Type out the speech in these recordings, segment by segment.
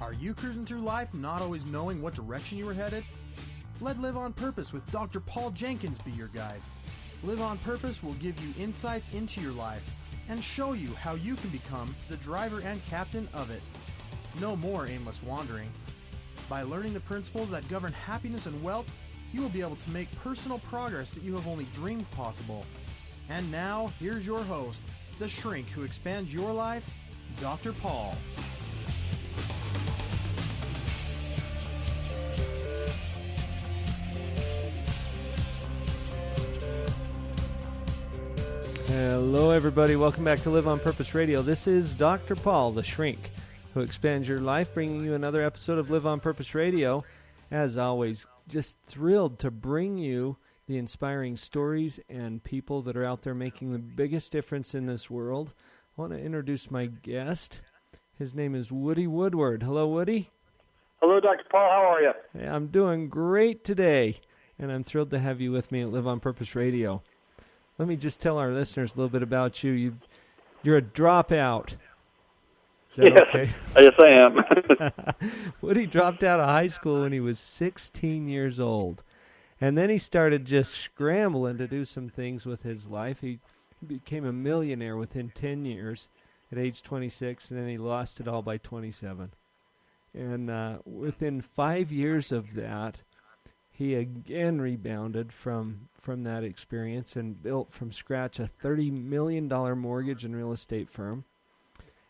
Are you cruising through life not always knowing what direction you were headed? Let Live on Purpose with Dr. Paul Jenkins be your guide. Live on Purpose will give you insights into your life and show you how you can become the driver and captain of it. No more aimless wandering. By learning the principles that govern happiness and wealth, you will be able to make personal progress that you have only dreamed possible. And now, here's your host, the shrink who expands your life, Dr. Paul. Hello, everybody. Welcome back to Live on Purpose Radio. This is Dr. Paul, the shrink who expands your life, bringing you another episode of Live on Purpose Radio. As always, just thrilled to bring you the inspiring stories and people that are out there making the biggest difference in this world. I want to introduce my guest. His name is Woodward. Hello, Woody. Hello, Dr. Paul. How are you? Hey, I'm doing great today, and I'm thrilled to have you with me at Live on Purpose Radio. Let me just tell our listeners a little bit about you. You're a dropout. Is that yes, okay? Yes, I am. Woody dropped out of high school when he was 16 years old. And then he started just scrambling to do some things with his life. He became a millionaire within 10 years at age 26, and then he lost it all by 27. And within 5 years of that, he again rebounded from that experience and built from scratch a $30 million mortgage and real estate firm.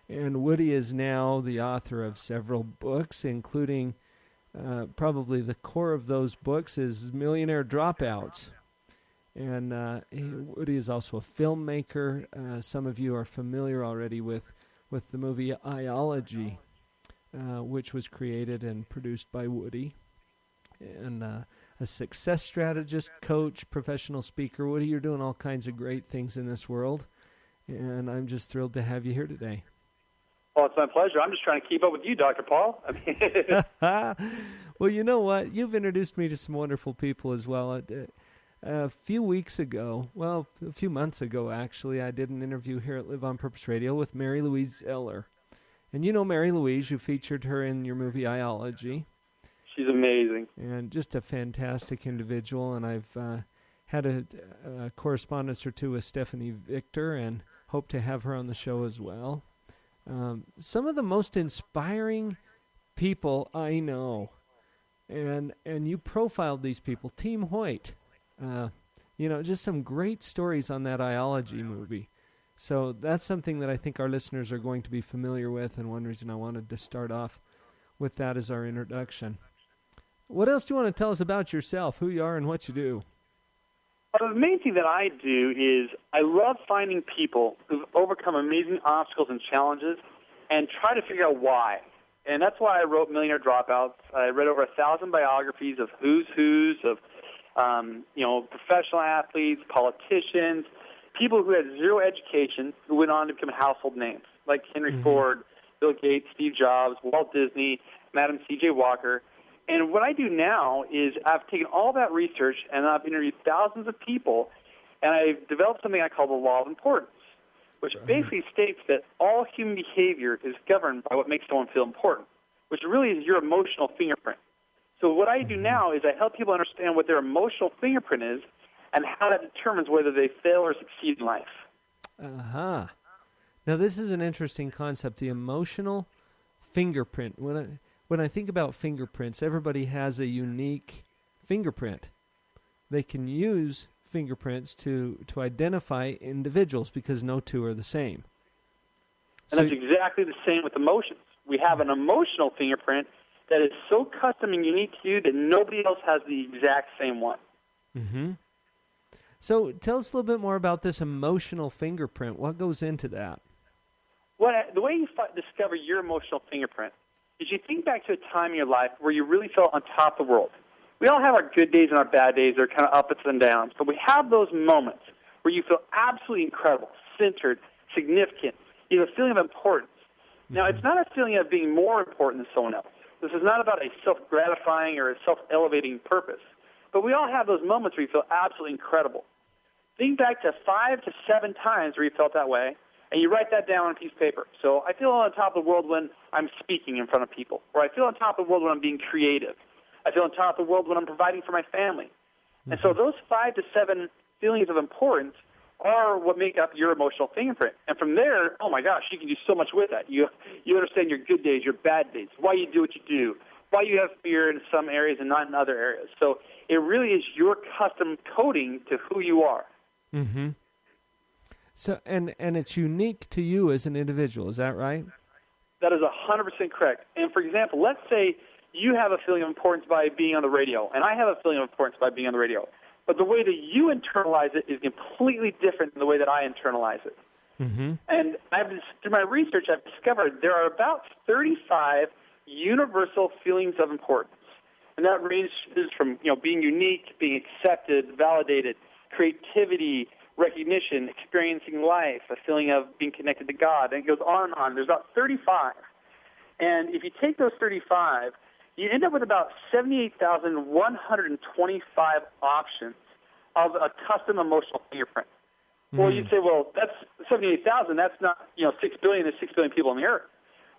And Woody is now the author of several books, including probably the core of those books is Millionaire Dropouts. And Woody is also a filmmaker. Some of you are familiar already with the movie i-Ology, which was created and produced by Woody. And a success strategist, coach, professional speaker. Woody, you're doing all kinds of great things in this world, and I'm just thrilled to have you here today. Well, it's my pleasure. I'm just trying to keep up with you, Dr. Paul. Well, you know what? You've introduced me to some wonderful people as well. A few months ago, actually, I did an interview here at Live on Purpose Radio with Mary Louise Eller. And you know Mary Louise, you featured her in your movie i-Ology. She's amazing. And just a fantastic individual. And I've had a correspondence or two with Stephanie Victor and hope to have her on the show as well. Some of the most inspiring people I know. And you profiled these people. Team Hoyt. Just some great stories on that i-Ology movie. So that's something that I think our listeners are going to be familiar with. And one reason I wanted to start off with that as our introduction. What else do you want to tell us about yourself, who you are and what you do? The main thing that I do is I love finding people who've overcome amazing obstacles and challenges and try to figure out why. And that's why I wrote Millionaire Dropouts. I read over 1,000 biographies of who's of professional athletes, politicians, people who had zero education who went on to become household names, like Henry Ford, Bill Gates, Steve Jobs, Walt Disney, Madam C.J. Walker. And what I do now is I've taken all that research and I've interviewed thousands of people, and I've developed something I call the law of importance, which basically states that all human behavior is governed by what makes someone feel important, which really is your emotional fingerprint. So what I do now is I help people understand what their emotional fingerprint is and how that determines whether they fail or succeed in life. Uh-huh. Now, this is an interesting concept, the emotional fingerprint. When I think about fingerprints, everybody has a unique fingerprint. They can use fingerprints to identify individuals because no two are the same. And that's exactly the same with emotions. We have an emotional fingerprint that is so custom and unique to you that nobody else has the exact same one. Mm-hmm. So tell us a little bit more about this emotional fingerprint. What goes into that? The way you discover your emotional fingerprint is you think back to a time in your life where you really felt on top of the world. We all have our good days and our bad days. They're kind of ups and downs. But we have those moments where you feel absolutely incredible, centered, significant. You have a feeling of importance. Now, it's not a feeling of being more important than someone else. This is not about a self-gratifying or a self-elevating purpose. But we all have those moments where you feel absolutely incredible. Think back to 5 to 7 times where you felt that way, And you write that down on a piece of paper. So I feel on top of the world when I'm speaking in front of people, or I feel on top of the world when I'm being creative. I feel on top of the world when I'm providing for my family. Mm-hmm. And so those 5 to 7 feelings of importance are what make up your emotional fingerprint. And from there, oh my gosh, you can do so much with that. You understand your good days, your bad days, why you do what you do, why you have fear in some areas and not in other areas. So it really is your custom coding to who you are. Mm-hmm. So, and it's unique to you as an individual, is that right? That is 100% correct. And for example, let's say you have a feeling of importance by being on the radio, and I have a feeling of importance by being on the radio. But the way that you internalize it is completely different than the way that I internalize it. Mm-hmm. And through my research, I've discovered there are about 35 universal feelings of importance. And that ranges from being unique, being accepted, validated, creativity, recognition, experiencing life, a feeling of being connected to God, and it goes on and on. There's about 35. And if you take those 35, you end up with about 78,125 options of a custom emotional fingerprint. Well, you'd say, well, that's 78,000. That's not, 6 billion. There's 6 billion people on the earth.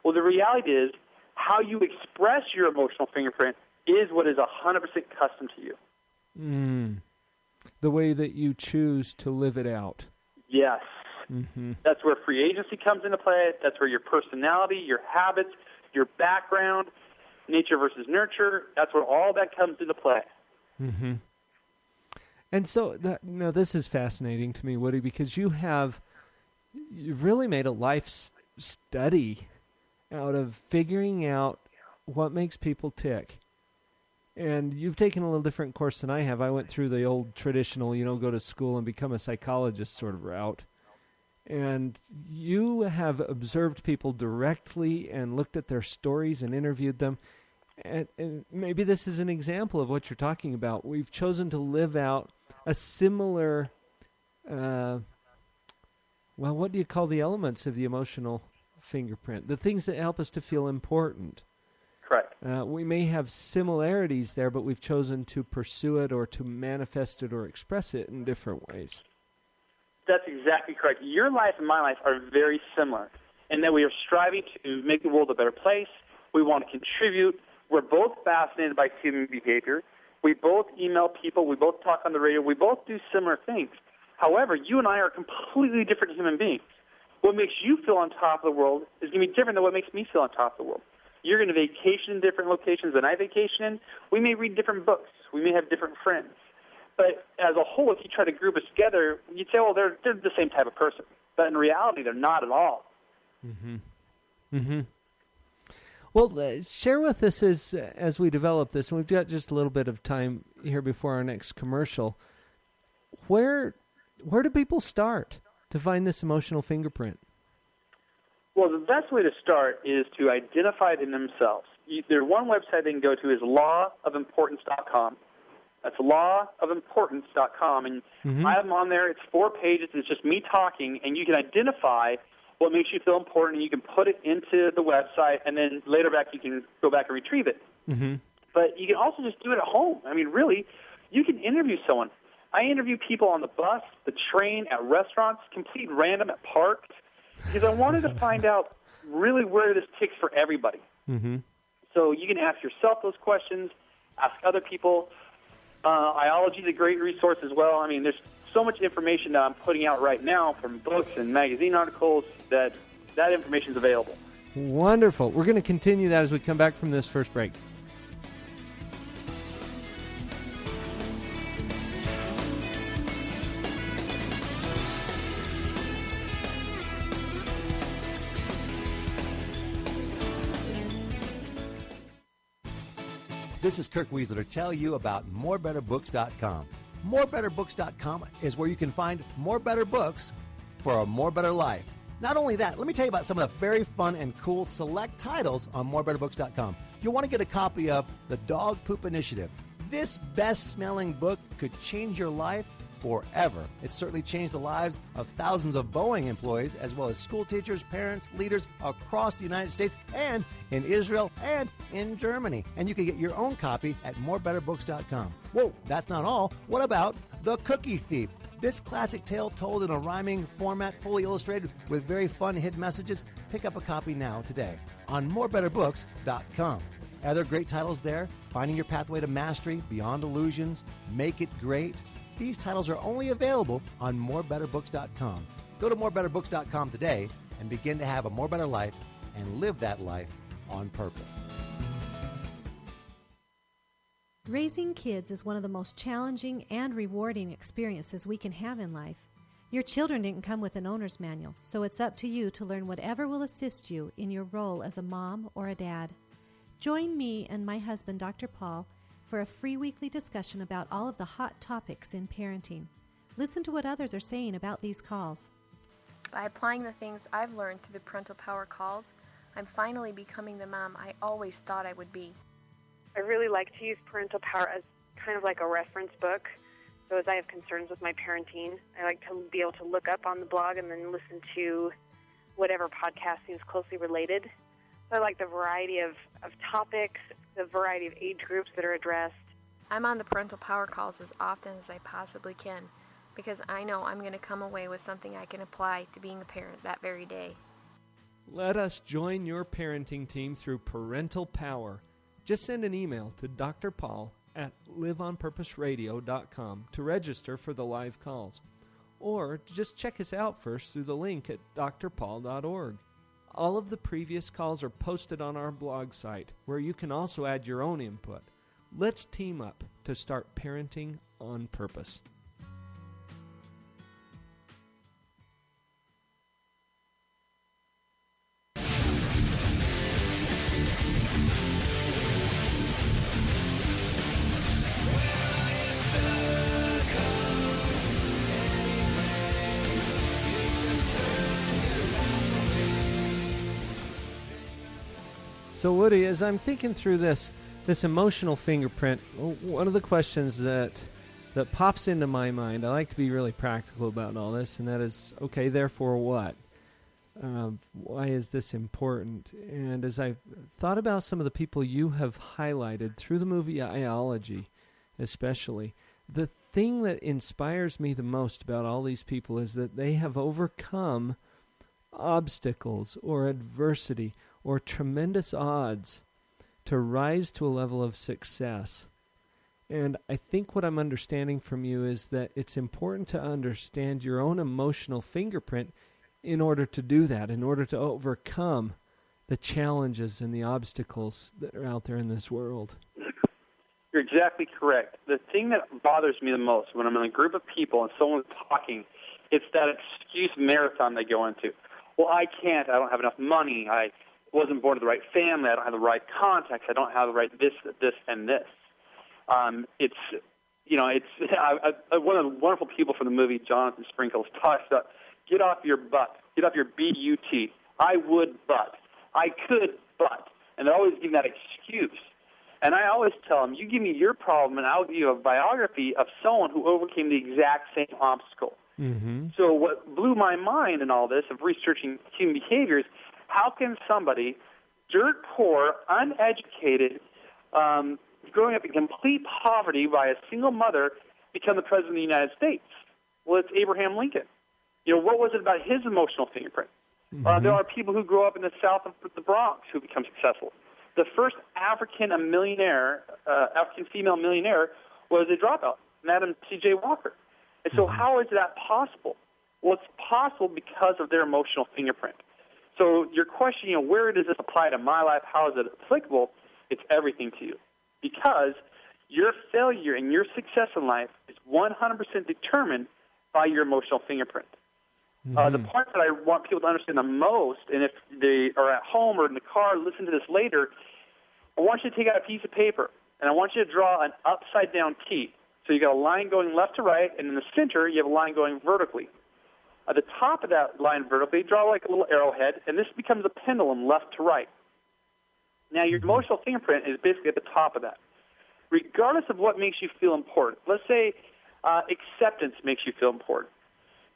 Well, the reality is how you express your emotional fingerprint is what is 100% custom to you. The way that you choose to live it out. Yes. Mm-hmm. That's where free agency comes into play. That's where your personality, your habits, your background, nature versus nurture, that's where all that comes into play. Mm-hmm. And so, this is fascinating to me, Woody, because you've really made a life study out of figuring out what makes people tick. And you've taken a little different course than I have. I went through the old traditional, go to school and become a psychologist sort of route. And you have observed people directly and looked at their stories and interviewed them. And maybe this is an example of what you're talking about. We've chosen to live out a similar, what do you call the elements of the emotional fingerprint? The things that help us to feel important. Correct. We may have similarities there, but we've chosen to pursue it or to manifest it or express it in different ways. That's exactly correct. Your life and my life are very similar in that we are striving to make the world a better place. We want to contribute. We're both fascinated by human behavior. We both email people. We both talk on the radio. We both do similar things. However, you and I are completely different human beings. What makes you feel on top of the world is going to be different than what makes me feel on top of the world. You're going to vacation in different locations than I vacation in. We may read different books. We may have different friends. But as a whole, if you try to group us together, you'd say, well, they're the same type of person. But in reality, they're not at all. Mm-hmm. Mm-hmm. Well, share with us as we develop this, and we've got just a little bit of time here before our next commercial, where do people start to find this emotional fingerprint? Well, the best way to start is to identify it in themselves. There's one website they can go to is lawofimportance.com. That's lawofimportance.com, and I have them on there. It's 4 pages. It's just me talking, and you can identify what makes you feel important, and you can put it into the website, and then later back you can go back and retrieve it. Mm-hmm. But you can also just do it at home. I mean, really, you can interview someone. I interview people on the bus, the train, at restaurants, complete random at parks, because I wanted to find out really where this ticks for everybody. Mm-hmm. So you can ask yourself those questions, ask other people. i-Ology is a great resource as well. I mean, there's so much information that I'm putting out right now from books and magazine articles that information is available. Wonderful. We're going to continue that as we come back from this first break. This is Kirk Weisler to tell you about morebetterbooks.com. Morebetterbooks.com is where you can find more better books for a more better life. Not only that, let me tell you about some of the very fun and cool select titles on morebetterbooks.com. You'll want to get a copy of The Dog Poop Initiative. This best-smelling book could change your life forever. It certainly changed the lives of thousands of Boeing employees, as well as school teachers, parents, leaders across the United States and in Israel and in Germany. And you can get your own copy at morebetterbooks.com. Whoa, that's not all. What about The Cookie Thief? This classic tale told in a rhyming format, fully illustrated with very fun hidden messages. Pick up a copy now today on morebetterbooks.com. Are there great titles there? Finding Your Pathway to Mastery, Beyond Illusions, Make It Great. These titles are only available on morebetterbooks.com. Go to morebetterbooks.com today and begin to have a more better life and live that life on purpose. Raising kids is one of the most challenging and rewarding experiences we can have in life. Your children didn't come with an owner's manual, so it's up to you to learn whatever will assist you in your role as a mom or a dad. Join me and my husband, Dr. Paul, for a free weekly discussion about all of the hot topics in parenting. Listen to what others are saying about these calls. By applying the things I've learned through the Parental Power calls, I'm finally becoming the mom I always thought I would be. I really like to use Parental Power as kind of like a reference book. So as I have concerns with my parenting, I like to be able to look up on the blog and then listen to whatever podcast seems closely related. So I like the variety of topics, the variety of age groups that are addressed. I'm on the Parental Power calls as often as I possibly can because I know I'm going to come away with something I can apply to being a parent that very day. Let us join your parenting team through Parental Power. Just send an email to Dr. Paul at liveonpurposeradio.com to register for the live calls. Or just check us out first through the link at drpaul.org. All of the previous calls are posted on our blog site, where you can also add your own input. Let's team up to start parenting on purpose. So Woody, as I'm thinking through this emotional fingerprint, one of the questions that pops into my mind, I like to be really practical about all this, and that is, okay, therefore what? Why is this important? And as I've thought about some of the people you have highlighted through the movie i-Ology, especially, the thing that inspires me the most about all these people is that they have overcome obstacles or adversity or tremendous odds to rise to a level of success. And I think what I'm understanding from you is that it's important to understand your own emotional fingerprint in order to do that, in order to overcome the challenges and the obstacles that are out there in this world. You're exactly correct. The thing that bothers me the most when I'm in a group of people and someone's talking, it's that excuse marathon they go into. Well, I can't. I don't have enough money. I wasn't born to the right family. I don't have the right contacts. I don't have the right this, and this. One of the wonderful people from the movie, Jonathan Sprinkles, talks about get off your butt, get off your B-U-T. I would, but. I could, but. And they're always giving that excuse. And I always tell them, you give me your problem, and I'll give you a biography of someone who overcame the exact same obstacle. Mm-hmm. So what blew my mind in all this of researching human behaviors, how can somebody, dirt poor, uneducated, growing up in complete poverty by a single mother, become the President of the United States? Well, it's Abraham Lincoln. What was it about his emotional fingerprint? Mm-hmm. There are people who grow up in the south of the Bronx who become successful. The first African female millionaire was a dropout, Madam C.J. Walker. And so how is that possible? Well, it's possible because of their emotional fingerprint. So your question, where does this apply to my life? How is it applicable? It's everything to you. Because your failure and your success in life is 100% determined by your emotional fingerprint. Mm-hmm. The part that I want people to understand the most, and if they are at home or in the car, listen to this later, I want you to take out a piece of paper, and I want you to draw an upside-down T. So you got a line going left to right, and in the center, you have a line going vertically. At the top of that line vertically, draw like a little arrowhead, and this becomes a pendulum left to right. Now, your emotional fingerprint is basically at the top of that. Regardless of what makes you feel important, let's say acceptance makes you feel important.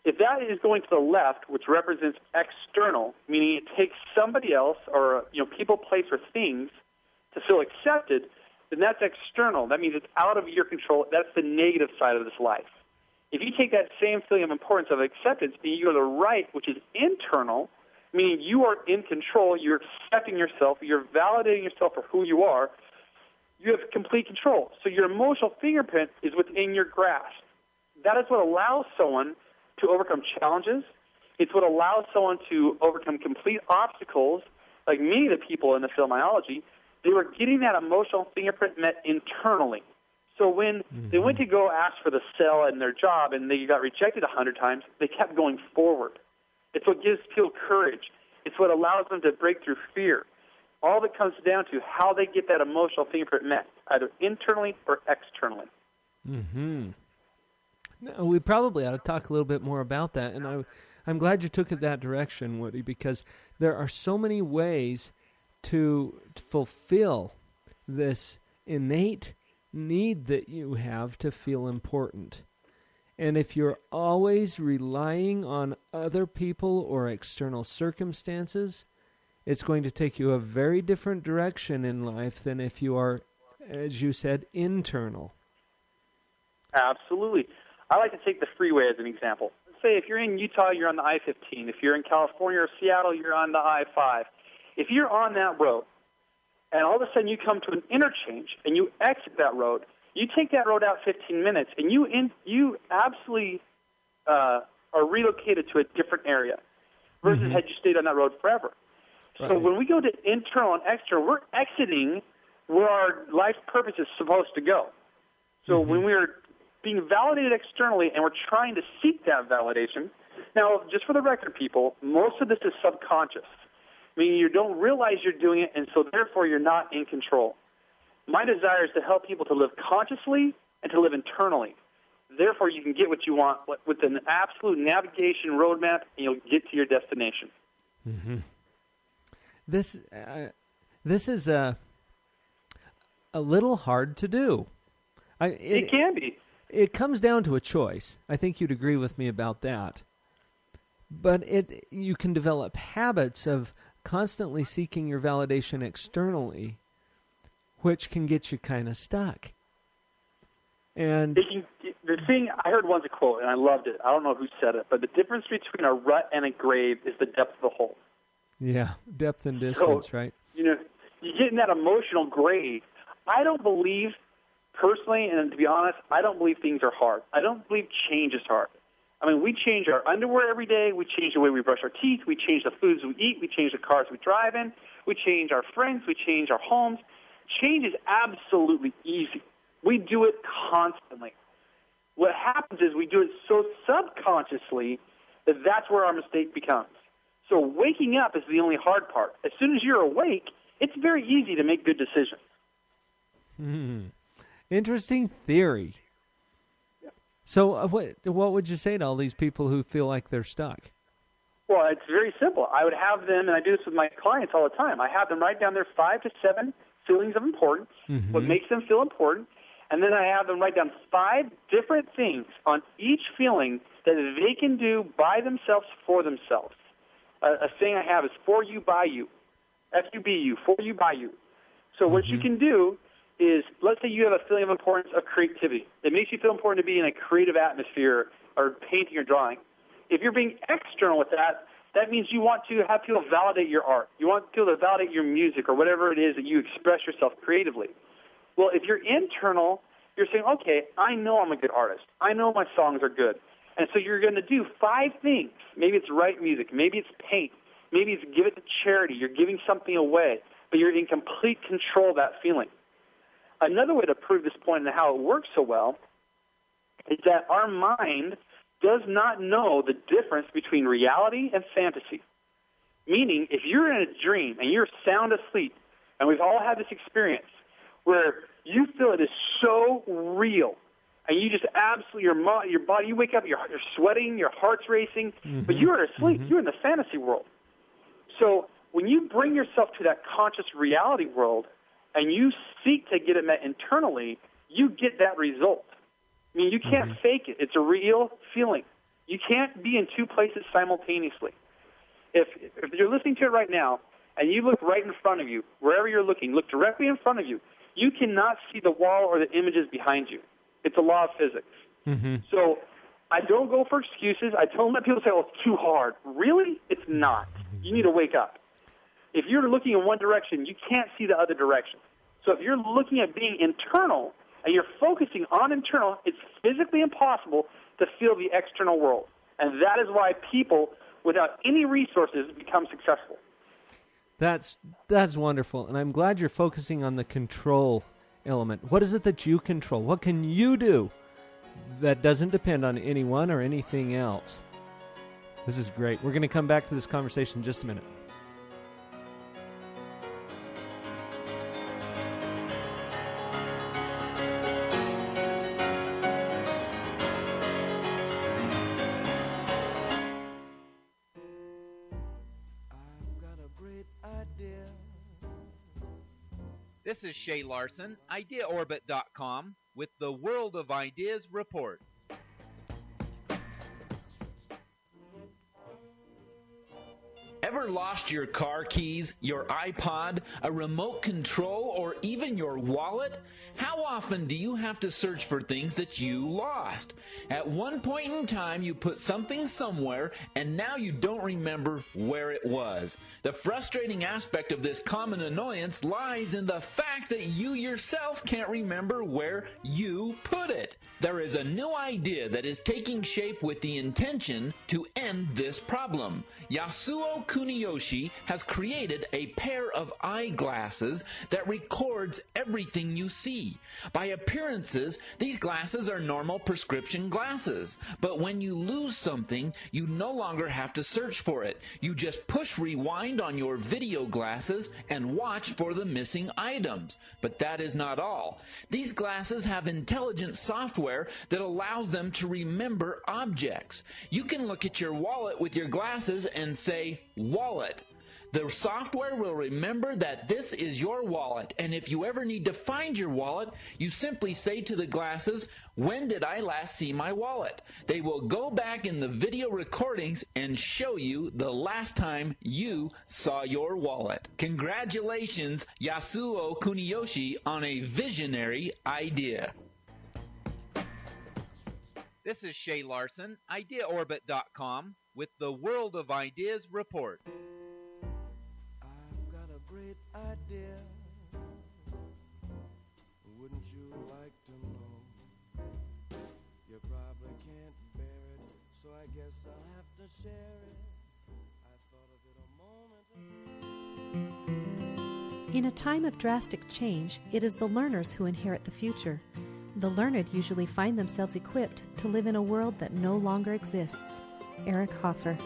If that is going to the left, which represents external, meaning it takes somebody else or people, place, or things to feel accepted, then that's external. That means it's out of your control. That's the negative side of this life. If you take that same feeling of importance of acceptance and you go to the right, which is internal, meaning you are in control, you're accepting yourself, you're validating yourself for who you are, you have complete control. So your emotional fingerprint is within your grasp. That is what allows someone to overcome challenges. It's what allows someone to overcome complete obstacles. Like many of the people in the field of i-Ology, they were getting that emotional fingerprint met internally. So when they went to go ask for the sale in their job and they got rejected 100 times, they kept going forward. It's what gives people courage. It's what allows them to break through fear. All that comes down to how they get that emotional fingerprint met, either internally or externally. No, we probably ought to talk a little bit more about that, and I'm glad you took it that direction, Woody, because there are so many ways to fulfill this innate need that you have to feel important. And if you're always relying on other people or external circumstances, it's going to take you a very different direction in life than if you are, as you said, internal. Absolutely. I like to take the freeway as an example. Let's say if you're in Utah, you're on the I-15. If you're in California or Seattle, you're on the I-5. If you're on that road, and all of a sudden you come to an interchange and you exit that road, you take that road out 15 minutes, and you absolutely are relocated to a different area versus had you stayed on that road forever. Right. So when we go to internal and external, we're exiting where our life purpose is supposed to go. So when we're being validated externally and we're trying to seek that validation, now, just for the record, people, most of this is subconscious, meaning you don't realize you're doing it, and so therefore you're not in control. My desire is to help people to live consciously and to live internally. Therefore, you can get what you want with an absolute navigation roadmap, and you'll get to your destination. This is a little hard to do. It can be. It comes down to a choice. I think you'd agree with me about that. But you can develop habits of constantly seeking your validation externally, which can get you kind of stuck. And the thing, I heard once a quote, and I loved it. I don't know who said it, but the difference between a rut and a grave is the depth of the hole. Yeah, depth and distance, so, right? You get in that emotional grave. I don't believe, personally, and to be honest, I don't believe things are hard. I don't believe change is hard. I mean, we change our underwear every day. We change the way we brush our teeth. We change the foods we eat. We change the cars we drive in. We change our friends. We change our homes. Change is absolutely easy. We do it constantly. What happens is we do it so subconsciously that that's where our mistake becomes. So waking up is the only hard part. As soon as you're awake, it's very easy to make good decisions. Interesting theory. Yeah. So what would you say to all these people who feel like they're stuck? Well, it's very simple. I would have them, and I do this with my clients all the time, I have them write down their 5 to 7 feelings of importance, what makes them feel important, and then I have them write down 5 different things on each feeling that they can do by themselves for themselves. A saying I have is for you, by you. F-U-B-U, for you, by you. So what you can do is, let's say you have a feeling of importance of creativity. It makes you feel important to be in a creative atmosphere or painting or drawing. If you're being external with that, that means you want to have people validate your art. You want people to validate your music or whatever it is that you express yourself creatively. Well, if you're internal, you're saying, okay, I know I'm a good artist. I know my songs are good. And so you're going to do 5 things. Maybe it's write music. Maybe it's paint. Maybe it's give it to charity. You're giving something away, but you're in complete control of that feeling. Another way to prove this point and how it works so well is that our mind does not know the difference between reality and fantasy. Meaning, if you're in a dream and you're sound asleep, and we've all had this experience where you feel it is so real, and you just absolutely, your body, you wake up, you're sweating, your heart's racing, but you are asleep. You're in the fantasy world. So when you bring yourself to that conscious reality world and you seek to get it met internally, you get that result. I mean, you can't fake it. It's a real feeling. You can't be in 2 places simultaneously. If you're listening to it right now and you look right in front of you, wherever you're looking, look directly in front of you, you cannot see the wall or the images behind you. It's a law of physics. So I don't go for excuses. I don't let people say, oh, it's too hard. Really? It's not. You need to wake up. If you're looking in one direction, you can't see the other direction. So if you're looking at being internal and you're focusing on internal, it's physically impossible to feel the external world. And that is why people without any resources become successful. That's wonderful, and I'm glad you're focusing on the control element. What is it that you control? What can you do that doesn't depend on anyone or anything else? This is great. We're going to come back to this conversation in just a minute. This is Shay Larson, IdeaOrbit.com, with the World of Ideas Report. Ever lost your car keys, your iPod, a remote control, or even your wallet? How often do you have to search for things that you lost? At one point in time, you put something somewhere, and now you don't remember where it was. The frustrating aspect of this common annoyance lies in the fact that you yourself can't remember where you put it. There is a new idea that is taking shape with the intention to end this problem. Yasuo Kuniyoshi has created a pair of eyeglasses that records everything you see. By appearances, these glasses are normal prescription glasses. But when you lose something, you no longer have to search for it. You just push rewind on your video glasses and watch for the missing items. But that is not all. These glasses have intelligent software that allows them to remember objects. You can look at your wallet with your glasses and say, wallet. The software will remember that this is your wallet, and if you ever need to find your wallet, you simply say to the glasses, when did I last see my wallet? They will go back in the video recordings and show you the last time you saw your wallet. Congratulations, Yasuo Kuniyoshi, on a visionary idea. This is Shay Larson, IdeaOrbit.com, with the World of Ideas Report. I've got a great idea. Wouldn't you like to know? You probably can't bear it, so I guess I'll have to share it. I thought of it a moment. In a time of drastic change, it is the learners who inherit the future. The learned usually find themselves equipped to live in a world that no longer exists. Eric Hoffer.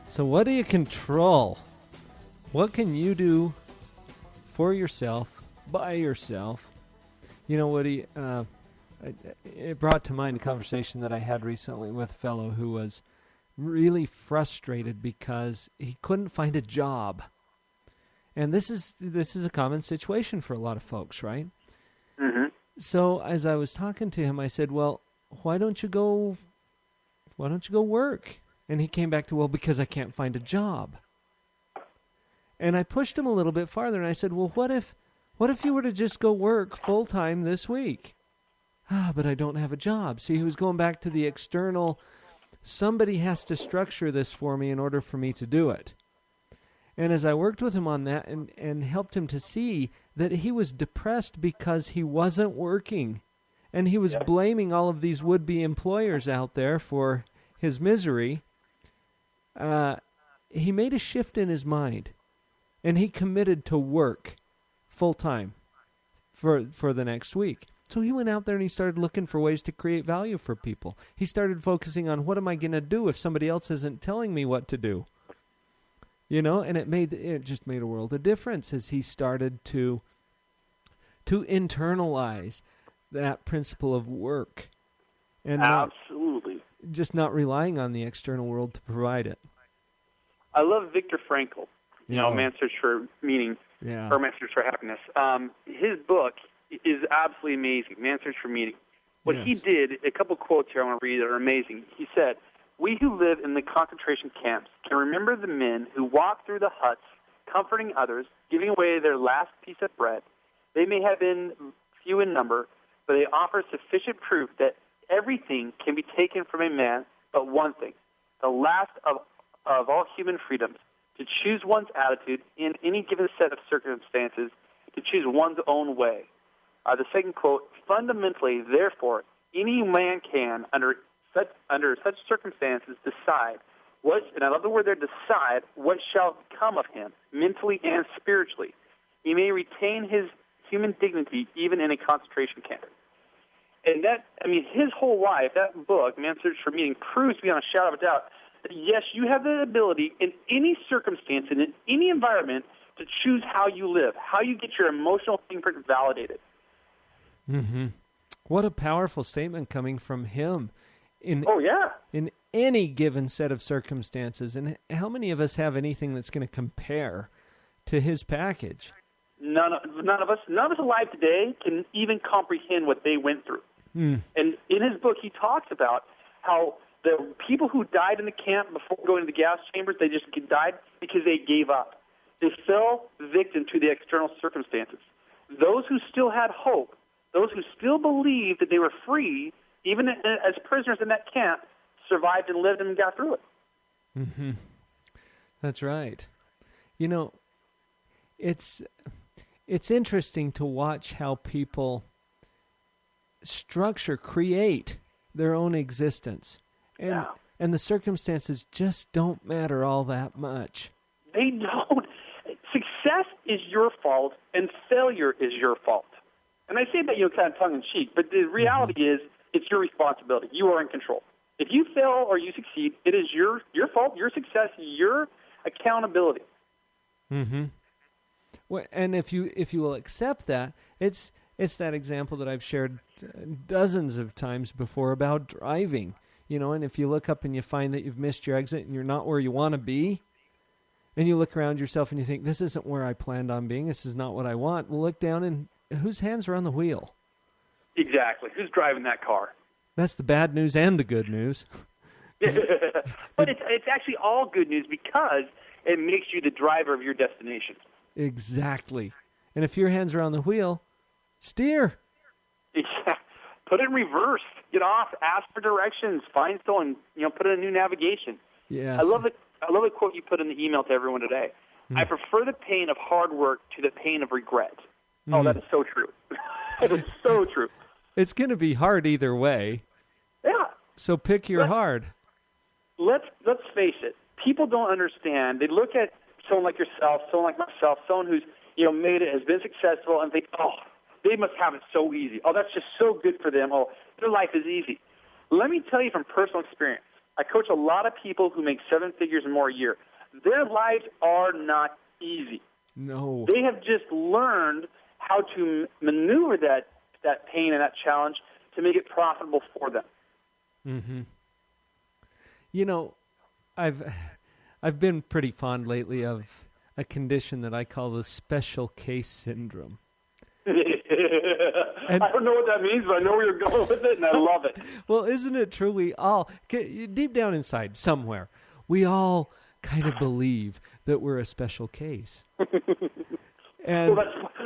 So what do you control? What can you do for yourself, by yourself? You know, Woody, it brought to mind a conversation that I had recently with a fellow who was really frustrated because he couldn't find a job. And this is a common situation for a lot of folks, right? Mm-hmm. So as I was talking to him, I said, well, why don't you go work? And he came back to, well, because I can't find a job. And I pushed him a little bit farther, and I said, well, what if you were to just go work full-time this week? But I don't have a job. See, he was going back to the external, somebody has to structure this for me in order for me to do it. And as I worked with him on that and helped him to see that he was depressed because he wasn't working, and he was blaming all of these would-be employers out there for his misery, he made a shift in his mind. And he committed to work full-time for the next week. So he went out there and he started looking for ways to create value for people. He started focusing on, what am I going to do if somebody else isn't telling me what to do? You know, and it just made a world of difference as he started to internalize that principle of work. And absolutely. Not relying on the external world to provide it. I love Viktor Frankl. You know, Man's Search for Meaning. Yeah. or Man Search for Happiness. His book is absolutely amazing, Man's Search for Meaning. What he did, a couple quotes here I want to read that are amazing. He said, "We who live in the concentration camps can remember the men who walked through the huts, comforting others, giving away their last piece of bread. They may have been few in number, but they offer sufficient proof that everything can be taken from a man but one thing, the last of all human freedoms, to choose one's attitude in any given set of circumstances, to choose one's own way." The second quote, "Fundamentally, therefore, any man can, under such circumstances, decide what," and I love the word there, decide, "what shall come of him, mentally and spiritually. He may retain his human dignity even in a concentration camp." And that, I mean, his whole life, that book, Man's Search for Meaning, proves beyond a shadow of a doubt that, yes, you have the ability in any circumstance and in any environment to choose how you live, how you get your emotional fingerprint validated. Mm-hmm. What a powerful statement coming from him in any given set of circumstances. And how many of us have anything that's going to compare to his package? None of us alive today can even comprehend what they went through. And in his book, he talks about how the people who died in the camp before going to the gas chambers, they just died because they gave up. They fell victim to the external circumstances. Those who still had hope, those who still believed that they were free, even as prisoners in that camp, survived and lived and got through it. Mm-hmm. That's right. You know, it's interesting to watch how people create their own existence. And the circumstances just don't matter all that much. They don't. Success is your fault, and failure is your fault. And I say that, kind of tongue-in-cheek, but the reality is it's your responsibility. You are in control. If you fail or you succeed, it is your fault, your success, your accountability. Mm-hmm. Well, and if you will accept that, it's that example that I've shared dozens of times before about driving. And if you look up and you find that you've missed your exit and you're not where you want to be, and you look around yourself and you think, this isn't where I planned on being, this is not what I want, well, look down and whose hands are on the wheel? Exactly. Who's driving that car? That's the bad news and the good news. But it's actually all good news because it makes you the driver of your destination. Exactly. And if your hands are on the wheel, steer. Yeah. Put it in reverse. Get off. Ask for directions. Find someone. Put in a new navigation. Yeah. I love it. I love the quote you put in the email to everyone today. I prefer the pain of hard work to the pain of regret. Oh, that is so true. That is so true. It's going to be hard either way. Yeah. So pick your hard. Let's face it. People don't understand. They look at someone like yourself, someone like myself, someone who's made it, has been successful, and think, oh, they must have it so easy. Oh, that's just so good for them. Oh, their life is easy. Let me tell you from personal experience. I coach a lot of people who make 7 figures and more a year. Their lives are not easy. No. They have just learned how to maneuver that pain and that challenge to make it profitable for them. Mm-hmm. I've been pretty fond lately of a condition that I call the special case syndrome. I don't know what that means, but I know where you're going with it, and I love it. Well, isn't it true? We all, deep down inside, somewhere, we all kind of believe that we're a special case. And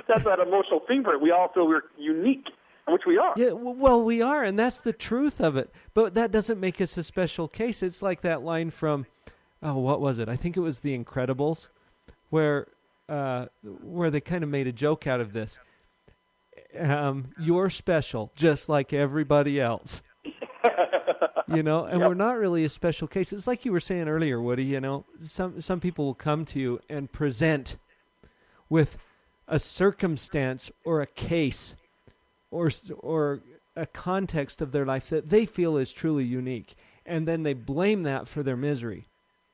that's that emotional fingerprint. We all feel we're unique, which we are. Yeah, well, we are, and that's the truth of it. But that doesn't make us a special case. It's like that line from, what was it? I think it was The Incredibles, where they kind of made a joke out of this. You're special, just like everybody else. And we're not really a special case. It's like you were saying earlier, Woody, some people will come to you and present with a circumstance or a case or a context of their life that they feel is truly unique, and then they blame that for their misery.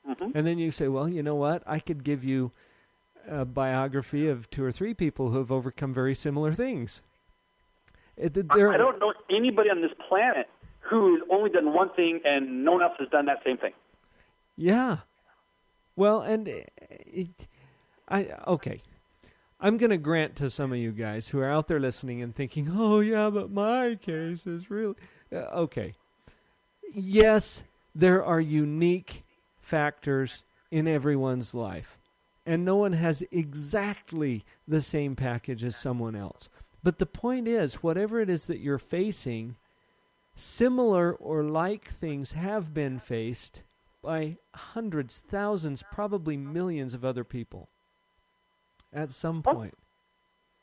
Mm-hmm. And then you say, well, you know what? I could give you a biography of 2 or 3 people who have overcome very similar things. I don't know anybody on this planet who's only done one thing and no one else has done that same thing. Yeah. Well, and I'm going to grant to some of you guys who are out there listening and thinking, oh, yeah, but my case is really... okay. Yes, there are unique factors in everyone's life, and no one has exactly the same package as someone else. But the point is, whatever it is that you're facing, similar or like things have been faced by hundreds, thousands, probably millions of other people at some point.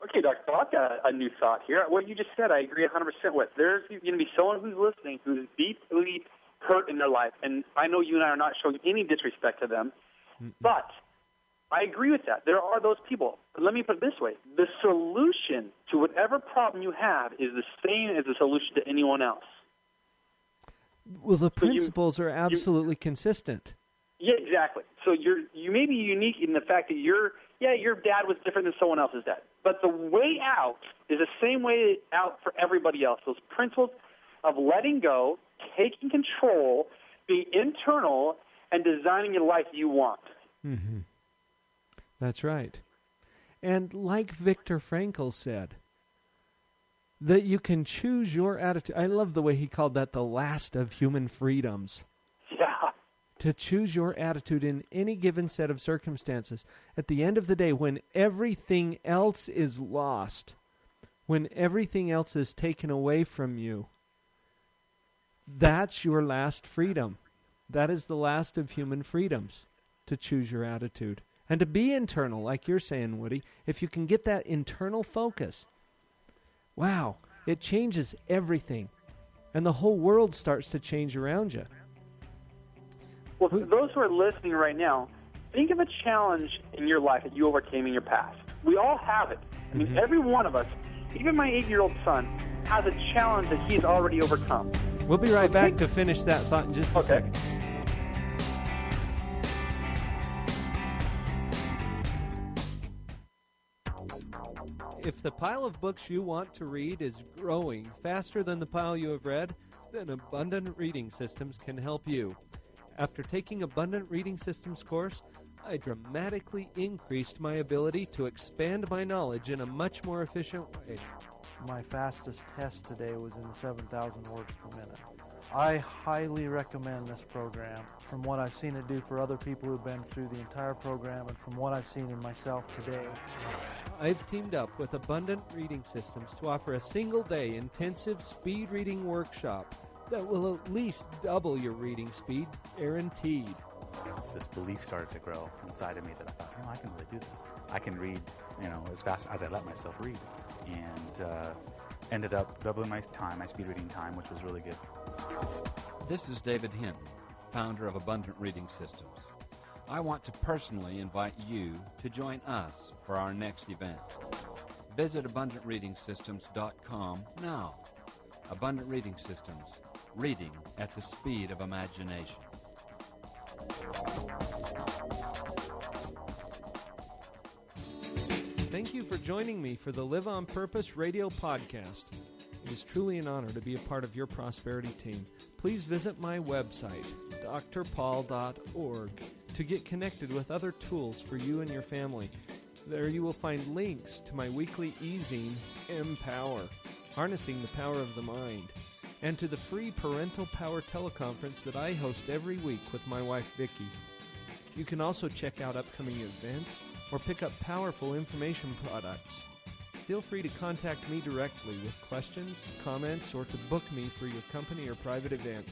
Okay, Dr. Paul, I've got a new thought here. What you just said, I agree 100% with. There's going to be someone who's listening who's deeply hurt in their life, and I know you and I are not showing any disrespect to them, but I agree with that. There are those people. But let me put it this way. The solution to whatever problem you have is the same as the solution to anyone else. Well, the principles are absolutely consistent. Yeah, exactly. So you may be unique in the fact that your dad was different than someone else's dad. But the way out is the same way out for everybody else. Those principles of letting go, taking control, being internal, and designing your life you want. Mm-hmm. That's right. And like Viktor Frankl said, that you can choose your attitude. I love the way he called that the last of human freedoms. Yeah. To choose your attitude in any given set of circumstances. At the end of the day, when everything else is lost, when everything else is taken away from you, that's your last freedom. That is the last of human freedoms, to choose your attitude. And to be internal, like you're saying, Woody, if you can get that internal focus, wow, it changes everything. And the whole world starts to change around you. Well, for those who are listening right now, think of a challenge in your life that you overcame in your past. We all have it. I mean, every one of us, even my 8-year-old son, has a challenge that he's already overcome. We'll be right back to finish that thought in just a second. If the pile of books you want to read is growing faster than the pile you have read, then Abundant Reading Systems can help you. After taking Abundant Reading Systems course, I dramatically increased my ability to expand my knowledge in a much more efficient way. My fastest test today was in the 7,000 words per minute. I highly recommend this program from what I've seen it do for other people who've been through the entire program and from what I've seen in myself today. I've teamed up with Abundant Reading Systems to offer a single-day intensive speed reading workshop that will at least double your reading speed, guaranteed. This belief started to grow inside of me that I thought, I can really do this. I can read, as fast as I let myself read. And ended up doubling my speed reading time, which was really good. This is David Hinton, founder of Abundant Reading Systems. I want to personally invite you to join us for our next event. Visit AbundantReadingSystems.com now. Abundant Reading Systems, reading at the speed of imagination. Thank you for joining me for the Live on Purpose radio podcast. It is truly an honor to be a part of your prosperity team. Please visit my website, drpaul.org, to get connected with other tools for you and your family. There you will find links to my weekly e-zine, Empower, Harnessing the Power of the Mind, and to the free Parental Power teleconference that I host every week with my wife, Vicki. You can also check out upcoming events or pick up powerful information products. Feel free to contact me directly with questions, comments, or to book me for your company or private event.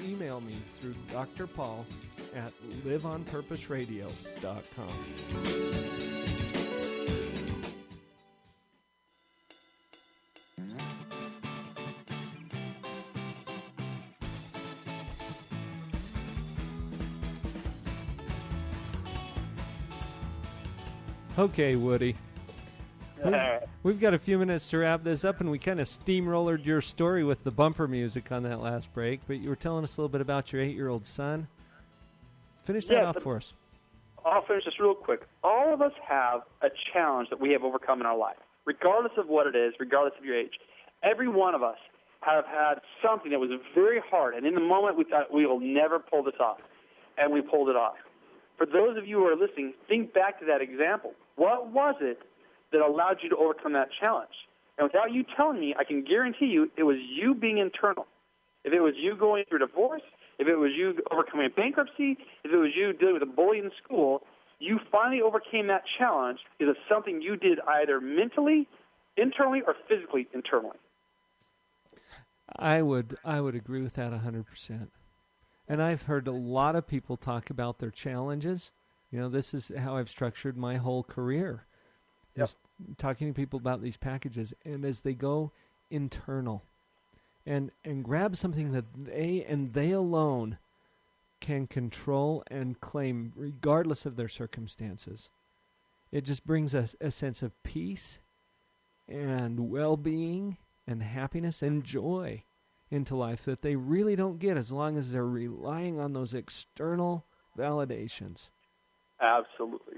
Email me through drpaul@liveonpurposeradio.com. Okay, Woody. We've got a few minutes to wrap this up, and we kind of steamrollered your story with the bumper music on that last break, but you were telling us a little bit about your 8-year-old son. Finish that off for us. I'll finish this real quick. All of us have a challenge that we have overcome in our life, regardless of what it is, regardless of your age. Every one of us have had something that was very hard, and in the moment we thought we will never pull this off, and we pulled it off. For those of you who are listening, think back to that example. What was it that allowed you to overcome that challenge. And without you telling me, I can guarantee you it was you being internal. If it was you going through divorce, if it was you overcoming bankruptcy, if it was you dealing with a bully in school, you finally overcame that challenge because of something you did either mentally, internally, or physically internally. I would agree with that 100%. And I've heard a lot of people talk about their challenges. You know, this is how I've structured my whole career. Yep. Is talking to people about these packages, and as they go internal and grab something that they alone can control and claim regardless of their circumstances, it just brings us a sense of peace and well-being and happiness and joy into life that they really don't get as long as they're relying on those external validations. Absolutely.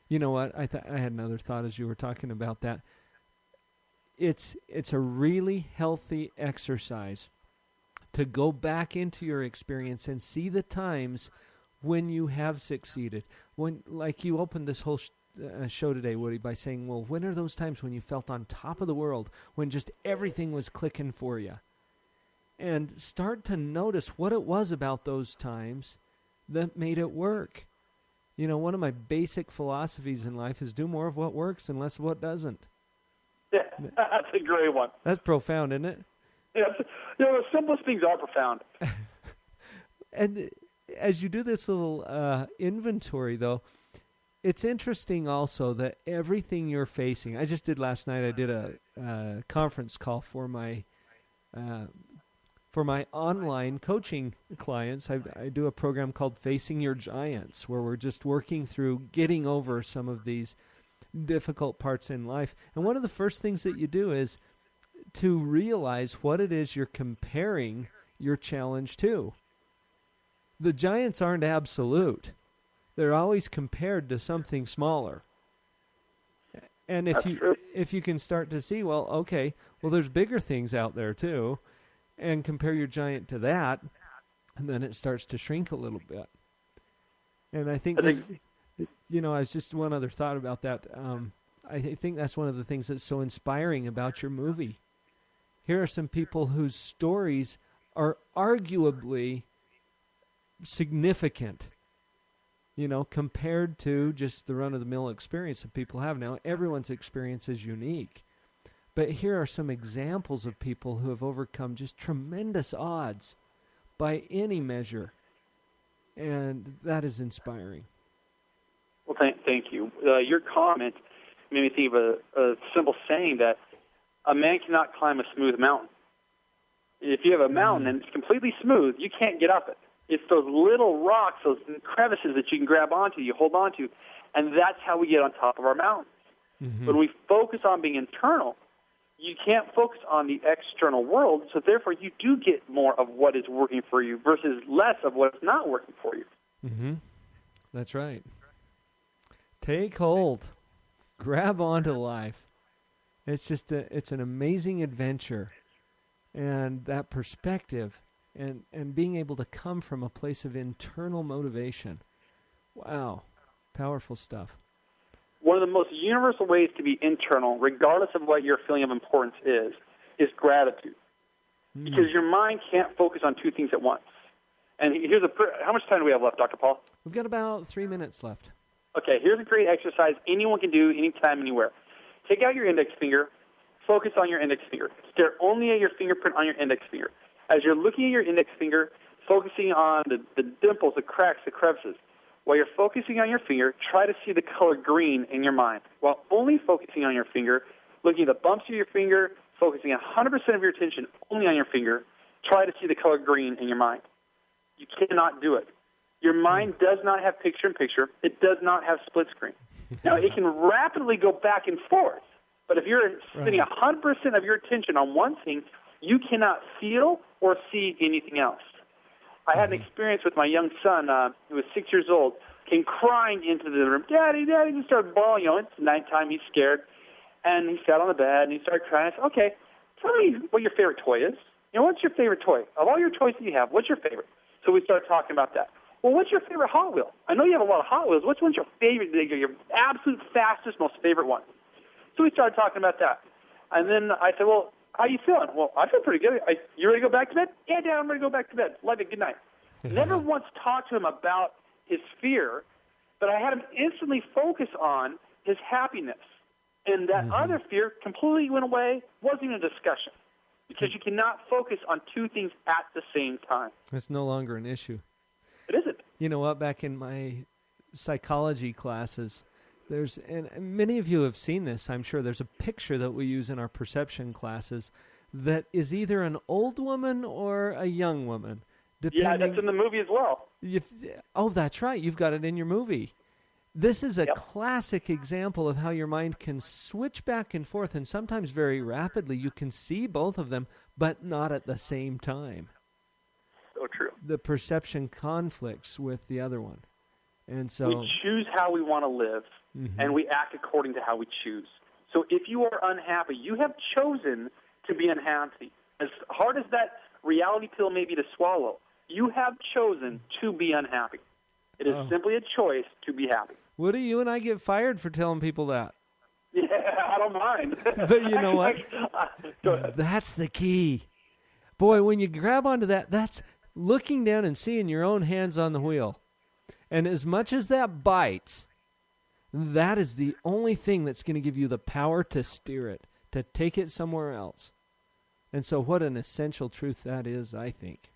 You know what? I had another thought as you were talking about that. It's a really healthy exercise to go back into your experience and see the times when you have succeeded. When, like you opened this whole show today, Woody, by saying, well, when are those times when you felt on top of the world, when just everything was clicking for you? And start to notice what it was about those times that made it work. You know, one of my basic philosophies in life is do more of what works and less of what doesn't. Yeah, that's a great one. That's profound, isn't it? Yeah, you know, the simplest things are profound. And as you do this little inventory, though, it's interesting also that everything you're facing. I just did last night. I did a conference call for my online coaching clients. I do a program called Facing Your Giants, where we're just working through getting over some of these difficult parts in life. And one of the first things that you do is to realize what it is you're comparing your challenge to. The giants aren't absolute. They're always compared to something smaller. And if you can start to see, well, okay, well, there's bigger things out there too, and compare your giant to that, and then it starts to shrink a little bit. And I think this, you know, I was just one other thought about that. I think that's one of the things that's so inspiring about your movie. Here are some people whose stories are arguably significant, you know, compared to just the run-of-the-mill experience that people have. Now, everyone's experience is unique. But here are some examples of people who have overcome just tremendous odds by any measure. And that is inspiring. Well, thank you. Your comment made me think of a simple saying that a man cannot climb a smooth mountain. If you have a mountain and it's completely smooth, you can't get up it. It's those little rocks, those crevices that you can grab onto, you hold onto, and that's how we get on top of our mountains. Mm-hmm. When we focus on being internal, you can't focus on the external world, so therefore you do get more of what is working for you versus less of what's not working for you. Mm-hmm. That's right. Take hold. Grab onto life. It's just it's an amazing adventure. And that perspective and being able to come from a place of internal motivation. Wow. Powerful stuff. One of the most universal ways to be internal, regardless of what your feeling of importance is gratitude. Because your mind can't focus on two things at once. And here's how much time do we have left, Dr. Paul? We've got about 3 minutes left. Okay, here's a great exercise anyone can do anytime, anywhere. Take out your index finger, focus on your index finger. Stare only at your fingerprint on your index finger. As you're looking at your index finger, focusing on the dimples, the cracks, the crevices. While you're focusing on your finger, try to see the color green in your mind. While only focusing on your finger, looking at the bumps of your finger, focusing 100% of your attention only on your finger, try to see the color green in your mind. You cannot do it. Your mind does not have picture-in-picture. It does not have split screen. Now, it can rapidly go back and forth, but if you're spending 100% of your attention on one thing, you cannot feel or see anything else. I had an experience with my young son, who was 6 years old, came crying into the room, Daddy, Daddy, he started bawling. You know, it's nighttime, he's scared. And he sat on the bed, and he started crying. I said, okay, tell me what your favorite toy is. You know, what's your favorite toy? Of all your toys that you have, what's your favorite? So we started talking about that. well, what's your favorite Hot Wheel? I know you have a lot of Hot Wheels. Which one's your favorite, your absolute fastest, most favorite one? So we started talking about that. And then I said, well, how you feeling? Well, I feel pretty good. You ready to go back to bed? Yeah, Dad, I'm ready to go back to bed. Love it. Good night. Never once talked to him about his fear, but I had him instantly focus on his happiness. And that other fear completely went away, wasn't even a discussion. Because you cannot focus on two things at the same time. It's no longer an issue. It isn't. You know what? Back in my psychology classes, and many of you have seen this, I'm sure. There's a picture that we use in our perception classes that is either an old woman or a young woman. Yeah, that's in the movie as well. Oh, that's right. You've got it in your movie. This is a classic example of how your mind can switch back and forth, and sometimes very rapidly. You can see both of them, but not at the same time. So true. The perception conflicts with the other one. And so we choose how we want to live, and we act according to how we choose. So if you are unhappy, you have chosen to be unhappy. As hard as that reality pill may be to swallow, you have chosen to be unhappy. It is simply a choice to be happy. Woody, you and I get fired for telling people that. Yeah, I don't mind. But you know what? Go ahead. That's the key. Boy, when you grab onto that, that's looking down and seeing your own hands on the wheel. And as much as that bites, that is the only thing that's going to give you the power to steer it, to take it somewhere else. And so what an essential truth that is, I think.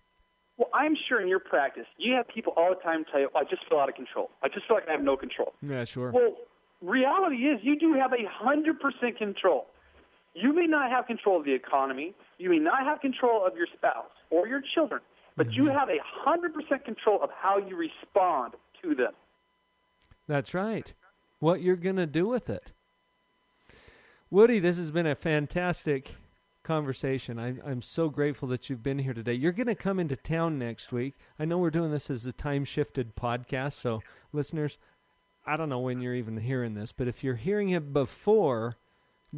Well, I'm sure in your practice, you have people all the time tell you, I just feel out of control. I just feel like I have no control. Yeah, sure. Well, reality is you do have 100% control. You may not have control of the economy. You may not have control of your spouse or your children, but you have 100% control of how you respond to them. That's right. What you're going to do with it. Woody, this has been a fantastic conversation. I'm so grateful that you've been here today. You're going to come into town next week. I know we're doing this as a time-shifted podcast, so listeners, I don't know when you're even hearing this, but if you're hearing it before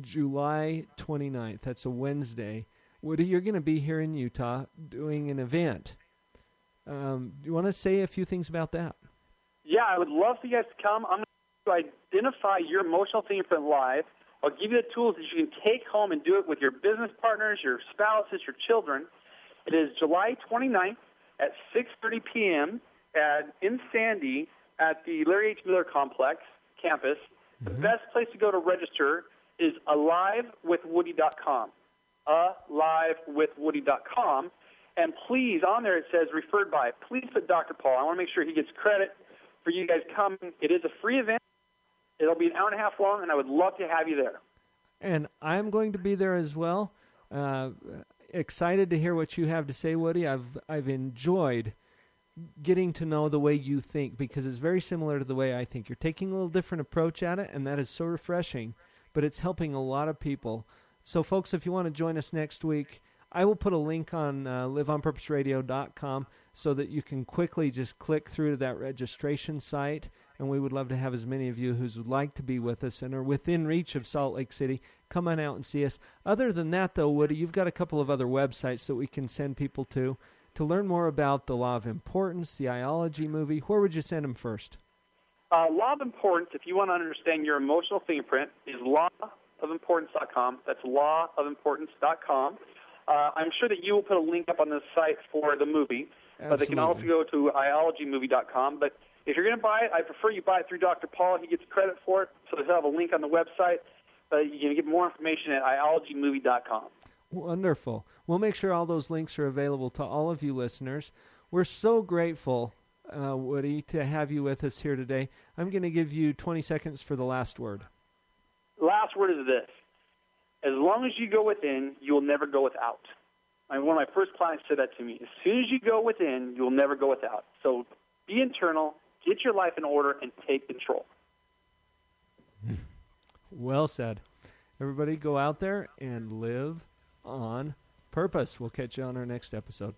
July 29th, that's a Wednesday, Woody, you're going to be here in Utah doing an event. Do you want to say a few things about that? Yeah, I would love for you guys to come. I'm going to identify your emotional fingerprint live. I'll give you the tools that you can take home and do it with your business partners, your spouses, your children. It is July 29th at 6:30 p.m. In Sandy at the Larry H. Miller Complex campus. The best place to go to register is alivewithwoody.com. Alivewithwoody.com. And please, on there it says referred by. Please put Dr. Paul. I want to make sure he gets credit for you guys coming. It is a free event. It'll be an hour and a half long, and I would love to have you there. And I'm going to be there as well. Excited to hear what you have to say, Woody. I've enjoyed getting to know the way you think, because it's very similar to the way I think. You're taking a little different approach at it, and that is so refreshing, but it's helping a lot of people. So, folks, if you want to join us next week, I will put a link on liveonpurposeradio.com so that you can quickly just click through to that registration site, and we would love to have as many of you who would like to be with us and are within reach of Salt Lake City. Come on out and see us. Other than that, though, Woody, you've got a couple of other websites that we can send people to learn more about the Law of Importance, the i-Ology movie. Where would you send them first? Law of Importance, if you want to understand your emotional fingerprint, is lawofimportance.com. That's lawofimportance.com. I'm sure that you will put a link up on the site for the movie, but they can also go to i-Ologymovie.com. But if you're going to buy it, I prefer you buy it through Dr. Paul. He gets credit for it, so they'll have a link on the website. You can get more information at i-Ologymovie.com. Wonderful. We'll make sure all those links are available to all of you listeners. We're so grateful, Woody, to have you with us here today. I'm going to give you 20 seconds for the last word. The last word is this. As long as you go within, you will never go without. One of my first clients said that to me. As soon as you go within, you will never go without. So be internal, get your life in order, and take control. Well said. Everybody go out there and live on purpose. We'll catch you on our next episode.